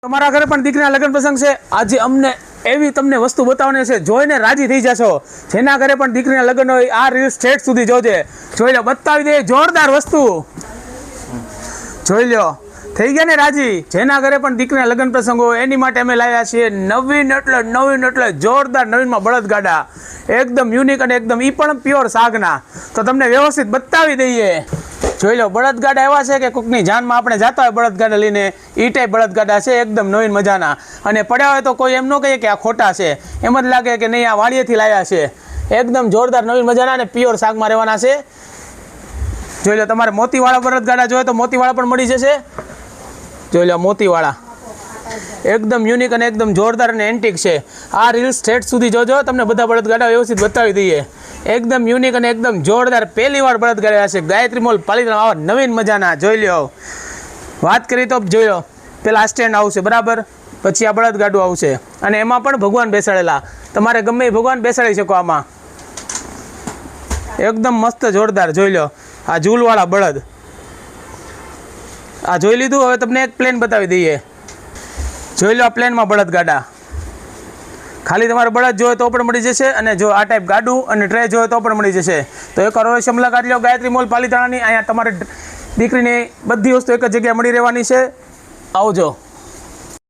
તમારા ઘરે પણ દીકરીના લગ્ન પ્રસંગ છે। આજે અમને એવી તમને વસ્તુ બતાવવાની છે, જોઈને રાજી થઈ જશો। જેના ઘરે પણ દીકરીના લગ્ન હોય આ રીલ સ્ટેટ સુધી જોજે, જોઈ લો, બતાવી દે જોરદાર વસ્તુ। જોઈ લો, થઈ ગયા ને રાજી। જેના ઘરે પણ દીકરીના લગ્ન પ્રસંગ હોય એની માટે અમે લાવ્યા છીએ નવીન એટલે જોરદાર નવીનમાં બળદગાડા, એકદમ યુનિક અને એકદમ ઈ પણ પ્યોર સાગના। તો તમને વ્યવસ્થિત બતાવી દઈએ। જોઈ લો, બળદગાડા એવા છે કે કોકની જાનમાં આપણે જતા હોય બળદગાડા લઈને, એ ટાઈપ બળદગાડા છે, એકદમ નવીન મજાના। અને પડ્યા હોય તો કોઈ એમ ન કહે કે આ ખોટા છે, એમ જ લાગે કે નહીં આ વાડીએથી લાવ્યા છે। એકદમ જોરદાર નવીન મજાના અને પ્યોર શાકમાં રહેવાના છે। જોઈ લો, તમારે મોતીવાળા બળદગાડા જોઈએ તો મોતીવાળા પણ મળી જશે। જોઈ લો, મોતીવાળા એકદમ યુનિક અને એકદમ જોરદાર અને એન્ટિક છે। આ રીલ સ્ટેટ સુધી જોજો, તમને બધા બળદગાડા વ્યવસ્થિત બતાવી દઈએ। એકદમ યુનિક અને એકદમ જોરદાર પહેલી વાર બળદગાડા છે ગાયત્રી મોલ પાલિતાણા, આવા નવીન મજાના। જોઈ લો, વાત કરી તો જોઈ લો, પેલા આ સ્ટેન્ડ આવશે બરાબર, પછી આ બળદગાડું આવશે અને એમાં પણ ભગવાન બેસાડેલા, તમારે ગમે એ ભગવાન બેસાડી શકો આમાં, એકદમ મસ્ત જોરદાર। જોઈ લો, આ ઝૂલવાળા બળદ, આ જોઈ લીધું। હવે તમને એક પ્લેન બતાવી દઈએ। જોઈ લો, આ પ્લેનમાં બળદગાડા, ખાલી તમારે બળદ જોઈએ તો પણ મળી જશે, અને જો આ ટાઈપ ગાડું અને ટ્રે જોઈએ તો પણ મળી જશે। તો એકવાર અવશ્ય મુલાકાત લો ગાયત્રી મોલ પાલિતાણાની। અહીંયા તમારે દીકરીની બધી વસ્તુ એક જ જગ્યાએ મળી રહેવાની છે। આવજો।